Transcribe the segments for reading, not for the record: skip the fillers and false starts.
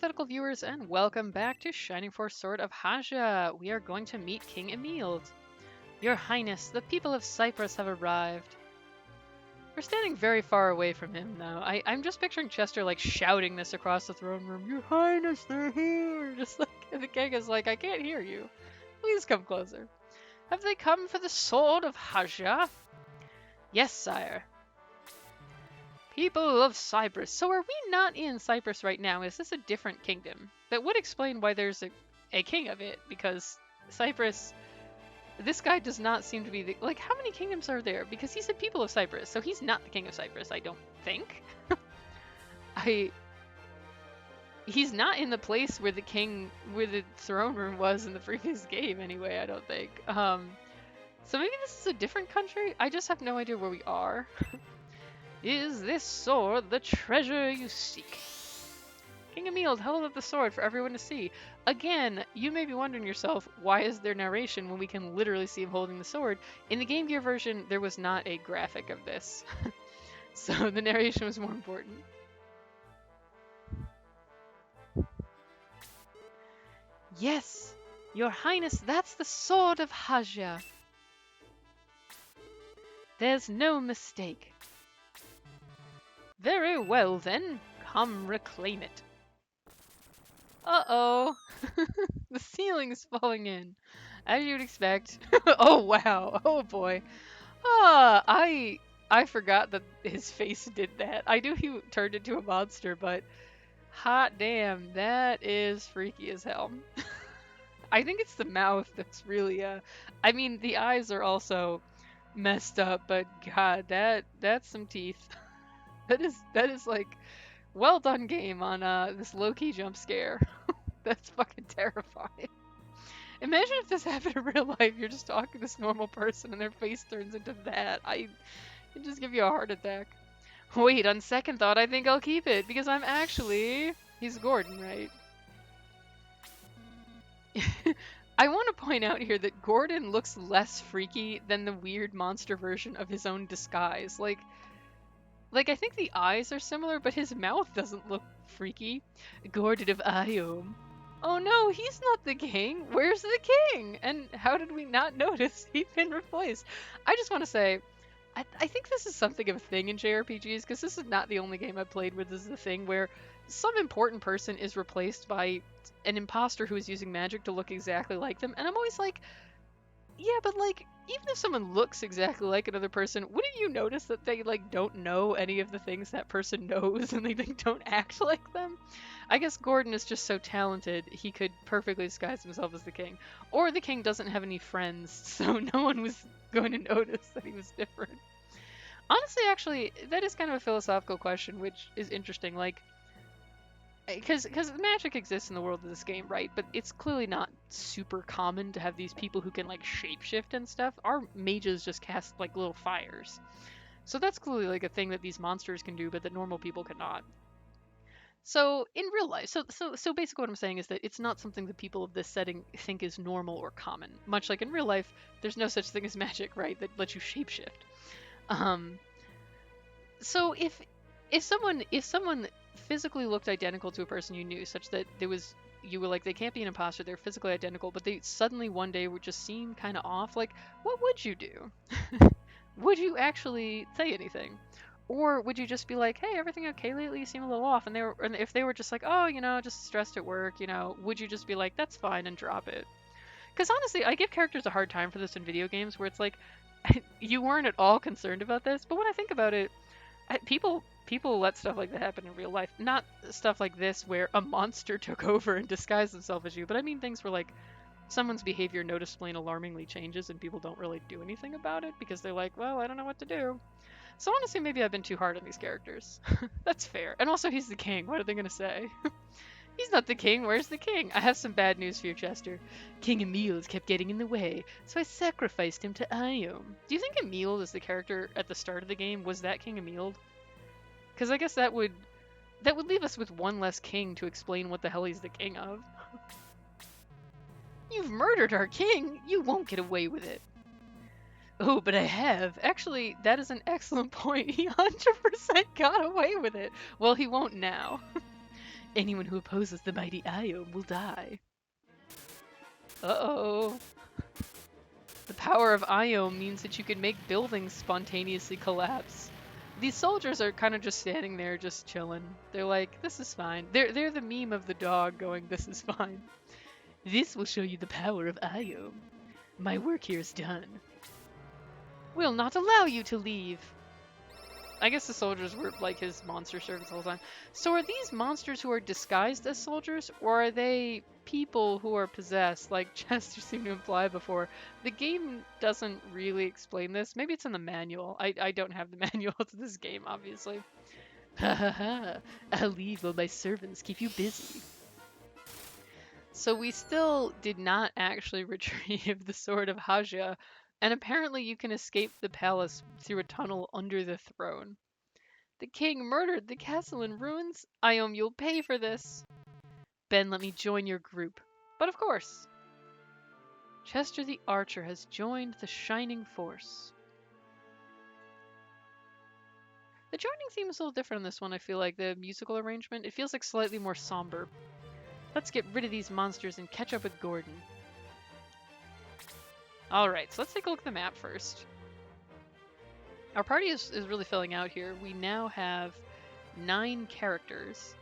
hypothetical viewers, and welcome back to Shining Force Sword of Hajya. We are going to meet King Emil. Your Highness, the people of Cyprus have arrived. We're standing very far away from him now. I'm just picturing Chester like shouting this across the throne room. Your Highness, they're here! Just like, and the king is like, I can't hear you. Please come closer. Have they come for the Sword of Hajya? Yes, sire. People of Cyprus. So are we not in Cyprus right now? Is this a different kingdom? That would explain why there's a king of it, because Cyprus, this guy does not seem to be the, like, how many kingdoms are there? Because he said people of Cyprus, so he's not the king of Cyprus, I don't think. He's not in the place where the throne room was in the previous game anyway, I don't think. So maybe this is a different country? I just have no idea where we are. Is this sword the treasure you seek? King Emil held up the sword for everyone to see. Again, you may be wondering yourself, why is there narration when we can literally see him holding the sword? In the Game Gear version, there was not a graphic of this. So the narration was more important. Yes, Your Highness, that's the Sword of Hajya. There's no mistake. Very well, then. Come reclaim it. Uh-oh. The ceiling's falling in. As you'd expect. Oh, wow. Oh, boy. I forgot that his face did that. I knew he turned into a monster, but hot damn, that is freaky as hell. I think it's the mouth that's really, I mean, the eyes are also messed up, but god, that's some teeth. That is like, well done game on this low-key jump scare. That's fucking terrifying. Imagine if this happened in real life. You're just talking to this normal person and their face turns into that. It'd just give you a heart attack. Wait, on second thought, I think I'll keep it because I'm actually... He's Gordon, right? I want to point out here that Gordon looks less freaky than the weird monster version of his own disguise. Like I think the eyes are similar, but his mouth doesn't look freaky. Gordon of Iom. Oh no, he's not the king. Where's the king? And how did we not notice he'd been replaced? I just want to say, I think this is something of a thing in JRPGs, because this is not the only game I've played where this is the thing where some important person is replaced by an imposter who is using magic to look exactly like them. And I'm always like, yeah, but like, even if someone looks exactly like another person, wouldn't you notice that they like don't know any of the things that person knows and they don't act like them? I guess Gordon is just so talented, he could perfectly disguise himself as the king. Or the king doesn't have any friends, so no one was going to notice that he was different. Honestly, actually, that is kind of a philosophical question, which is interesting, like, because magic exists in the world of this game, right? But it's clearly not super common to have these people who can like shapeshift and stuff. Our mages just cast like little fires, so that's clearly like a thing that these monsters can do, but that normal people cannot. So in real life, so basically what I'm saying is that it's not something that people of this setting think is normal or common. Much like in real life, there's no such thing as magic, right? That lets you shapeshift. So if someone physically looked identical to a person you knew, such that you were like, they can't be an imposter, they're physically identical, but they suddenly one day would just seem kind of off, like, what would you do? Would you actually say anything? Or would you just be like, hey, everything okay lately? You seem a little off. And if they were just like, oh, just stressed at work, would you just be like, that's fine, and drop it? Because honestly, I give characters a hard time for this in video games, where it's like, you weren't at all concerned about this, but when I think about it, people let stuff like that happen in real life. Not stuff like this where a monster took over and disguised themselves as you, but I mean things where like someone's behavior noticeably and alarmingly changes and people don't really do anything about it because they're like, well, I don't know what to do. So honestly, maybe I've been too hard on these characters. That's fair. And also, he's the king. What are they gonna say? He's not the king. Where's the king? I have some bad news for you, Chester. King Emil kept getting in the way, so I sacrificed him to Iom. Do you think Emil is the character at the start of the game? Was that King Emil? Because I guess that would leave us with one less king to explain what the hell he's the king of. You've murdered our king! You won't get away with it! Oh, but I have. Actually, that is an excellent point. He 100% got away with it. Well, he won't now. Anyone who opposes the mighty Iome will die. Uh-oh. The power of Iome means that you can make buildings spontaneously collapse. These soldiers are kind of just standing there, just chilling. They're like, this is fine. They're the meme of the dog going, this is fine. This will show you the power of Iome. My work here is done. We'll not allow you to leave. I guess the soldiers were like his monster servants the whole time. So are these monsters who are disguised as soldiers, or are they people who are possessed, like Chester seemed to imply before? The game doesn't really explain this. Maybe it's in the manual. I don't have the manual to this game, obviously. Ha ha ha. I'll leave while my servants keep you busy. So we still did not actually retrieve the Sword of Hajya, and apparently you can escape the palace through a tunnel under the throne. The king murdered the castle in ruins. Iome, you'll pay for this. Ben, let me join your group. But of course. Chester the Archer has joined the Shining Force. The joining theme is a little different in this one, I feel like. The musical arrangement, it feels like slightly more somber. Let's get rid of these monsters and catch up with Gordon. Alright, so let's take a look at the map first. Our party is really filling out here. We now have 9 characters.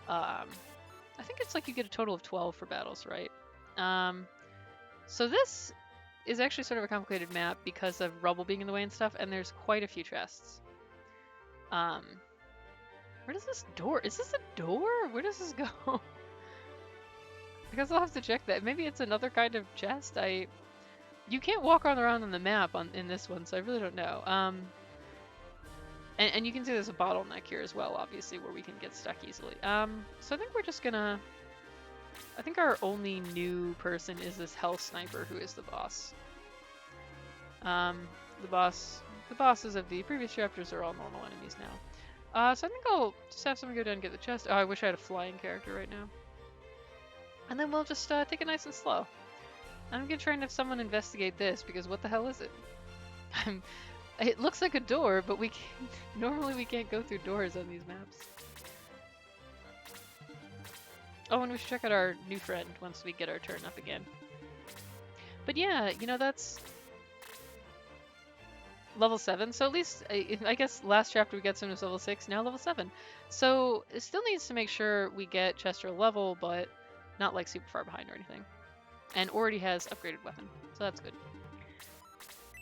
I think it's like you get a total of 12 for battles, right? So this is actually sort of a complicated map because of rubble being in the way and stuff, and there's quite a few chests. Where does this door? Is this a door? Where does this go? I guess I'll have to check that. Maybe it's another kind of chest. You can't walk around on the map in this one, so I really don't know. And you can see there's a bottleneck here as well, obviously, where we can get stuck easily. So I think we're just gonna... I think our only new person is this Hell Sniper, who is the boss. The bosses of the previous chapters are all normal enemies now. So I think I'll just have someone go down and get the chest. Oh, I wish I had a flying character right now. And then we'll just take it nice and slow. I'm gonna try and have someone investigate this, because what the hell is it? It looks like a door, but normally we can't go through doors on these maps. Oh, and we should check out our new friend once we get our turn up again. But yeah, you know, that's level 7, so at least, I guess last chapter we got someone who's level 6, now level 7. So it still needs to make sure we get Chester level, but not like super far behind or anything. And already has upgraded weapon, so that's good.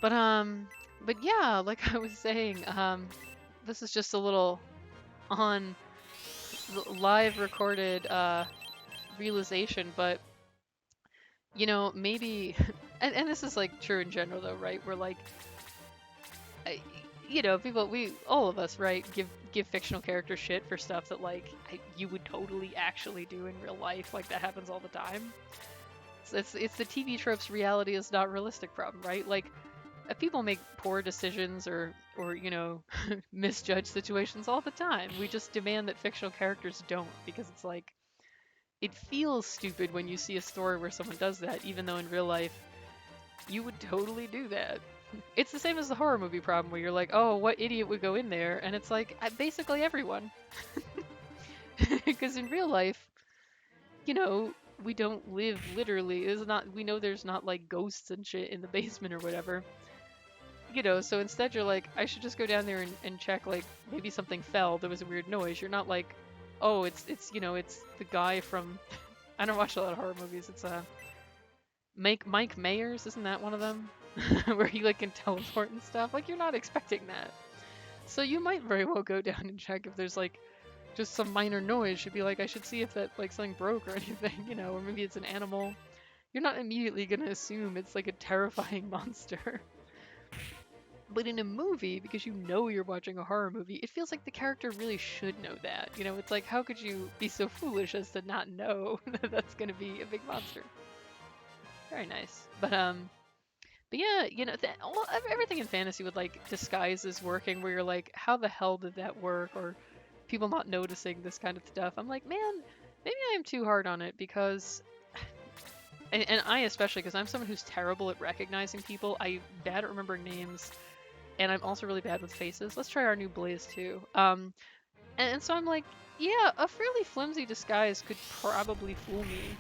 But yeah, like I was saying, this is just a little on live recorded realization, but you know, maybe, and this is like true in general though, right? We're like, you know, all of us, right, give fictional characters shit for stuff that like you would totally actually do in real life. Like that happens all the time. It's the TV tropes reality is not realistic problem, right? Like people make poor decisions or you know misjudge situations all the time. We just demand that fictional characters don't, because it's like it feels stupid when you see a story where someone does that, even though in real life you would totally do that. It's the same as the horror movie problem where you're like, oh, what idiot would go in there? And it's like basically everyone. Because in real life, you know, we don't live literally. We know there's not like ghosts and shit in the basement or whatever. You know, so instead you're like, I should just go down there and check, like, maybe something fell, there was a weird noise. You're not like, oh, it's you know, it's the guy from... I don't watch a lot of horror movies. It's Mike Myers, isn't that one of them? Where he like can teleport and stuff. Like, you're not expecting that. So you might very well go down and check if there's like just some minor noise. You'd be like, I should see if that like something broke or anything, you know, or maybe it's an animal. You're not immediately gonna assume it's like a terrifying monster. But in a movie, because you know you're watching a horror movie, it feels like the character really should know that. You know, it's like, how could you be so foolish as to not know that that's gonna be a big monster? Very nice. But yeah, you know, everything in fantasy with like disguises working, where you're like, how the hell did that work? Or people not noticing this kind of stuff. I'm like, man, maybe I am too hard on it, because, and I especially, because I'm someone who's terrible at recognizing people. I'm bad at remembering names, and I'm also really bad with faces. Let's try our new Blaze too. And so I'm like, Yeah, a fairly flimsy disguise could probably fool me.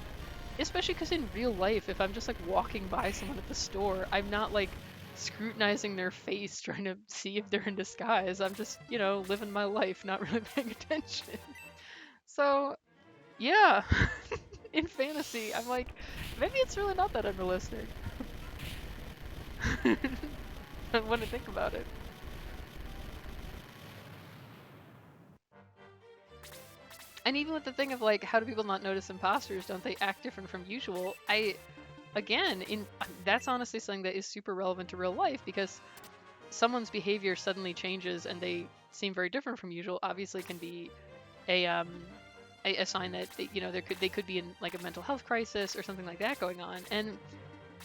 Especially because in real life, if I'm just like walking by someone at the store, I'm not like scrutinizing their face trying to see if they're in disguise. I'm just, living my life, not really paying attention. So, yeah, in fantasy, I'm like, maybe it's really not that unrealistic when I think about it. And even with the thing of like, how do people not notice imposters? Don't they act different from usual? Again, in that's honestly something that is super relevant to real life because someone's behavior suddenly changes and they seem very different from usual. Obviously, can be a um, a sign that they could be in like a mental health crisis or something like that going on. And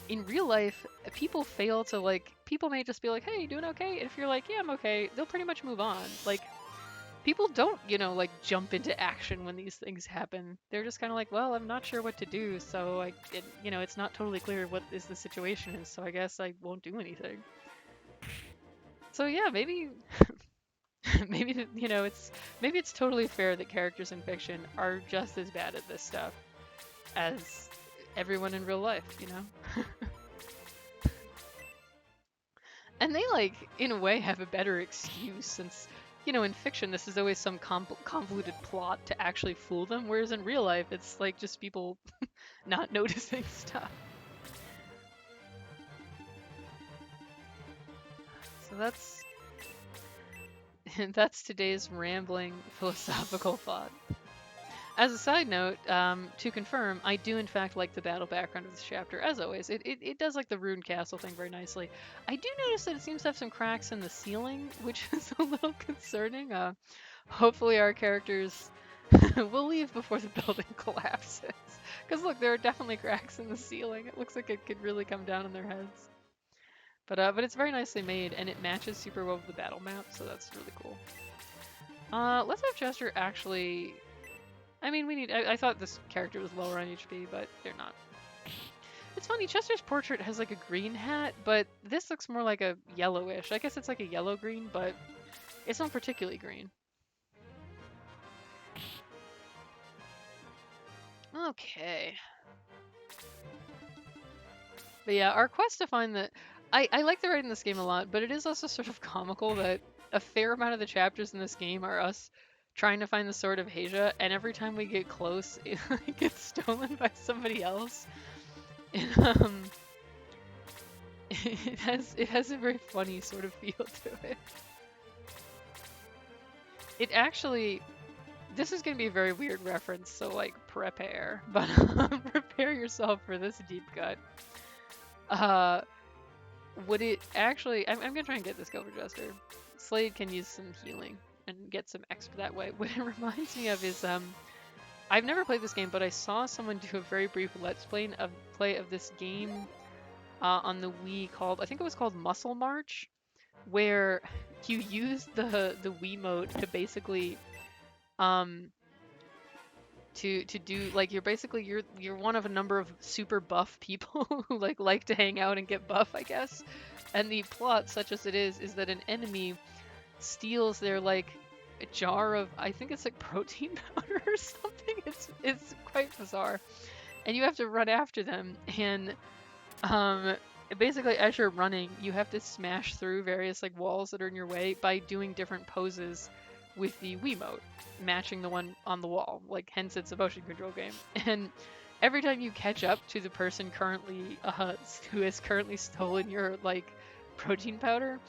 in real life, people fail to like people may just be like, "Hey, you doing okay?" And if you're like, "Yeah, I'm okay," they'll pretty much move on. Like people don't, like jump into action when these things happen. They're just kind of like, well, I'm not sure what to do, so it's not totally clear what is the situation is, so I guess I won't do anything. So yeah, maybe, maybe it's totally fair that characters in fiction are just as bad at this stuff as everyone in real life. And they like, in a way, have a better excuse since. In fiction, this is always some convoluted plot to actually fool them, whereas in real life, it's like just people not noticing stuff. So that's today's rambling philosophical thought. As a side note, to confirm, I do in fact like the battle background of this chapter. As always, it does like the ruined castle thing very nicely. I do notice that it seems to have some cracks in the ceiling, which is a little concerning. Hopefully, our characters will leave before the building collapses. Because look, there are definitely cracks in the ceiling. It looks like it could really come down on their heads. But it's very nicely made, and it matches super well with the battle map, so that's really cool. Let's have Chester actually. I mean, we need. I thought this character was lower on HP, but they're not. It's funny. Chester's portrait has like a green hat, but this looks more like a yellowish. I guess it's like a yellow green, but it's not particularly green. Okay. But yeah, our quest to find the. I like the writing in this game a lot, but it is also sort of comical that a fair amount of the chapters in this game are us trying to find the Sword of Hajya, and every time we get close, it gets stolen by somebody else. And, it has a very funny sort of feel to it. It actually. This is going to be a very weird reference, so like prepare, but prepare yourself for this deep cut. Uh, would it actually? I'm gonna try and get this Silver Jester. Slade can use some healing and get some extra that way. What it reminds me of is I've never played this game, but I saw someone do a very brief let's play of this game on the Wii called I think it was called Muscle March, where you use the Wiimote to basically um to do like you're one of a number of super buff people who like to hang out and get buff, I guess. And the plot, such as it is that an enemy steals their like a jar of I think it's like protein powder or something. It's quite bizarre. And you have to run after them and um basically as you're running, you have to smash through various like walls that are in your way by doing different poses with the Wiimote, matching the one on the wall. Like hence it's a motion control game. And every time you catch up to the person currently who has currently stolen your like protein powder,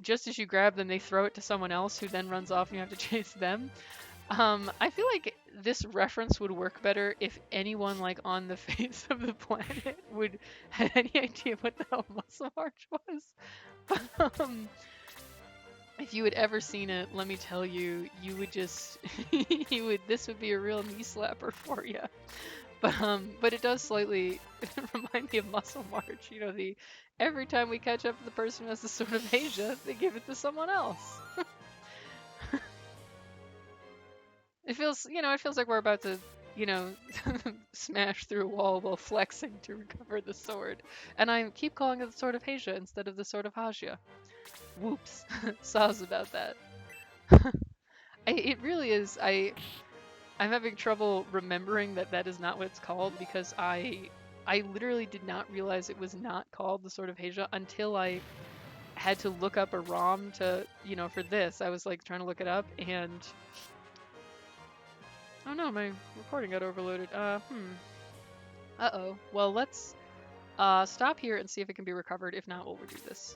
just as you grab them, they throw it to someone else who then runs off and you have to chase them. I feel like this reference would work better if anyone like on the face of the planet would had any idea what the hell Muscle March was. But if you had ever seen it, let me tell you, you would just this would be a real knee slapper for you. But it does slightly remind me of Muscle March. The every time we catch up to the person who has the Sword of Asia, they give it to someone else. It feels like we're about to, you know, smash through a wall while flexing to recover the sword. And I keep calling it the Sword of Hajya instead of the Sword of Hajya. Whoops. Saws about that. It really is. I'm having trouble remembering that that is not what it's called because I literally did not realize it was not called the Sword of Hajya until I had to look up a ROM to, for this. I was like trying to look it up and oh no, my recording got overloaded. Uh-oh. Well, let's stop here and see if it can be recovered. If not, we'll redo this.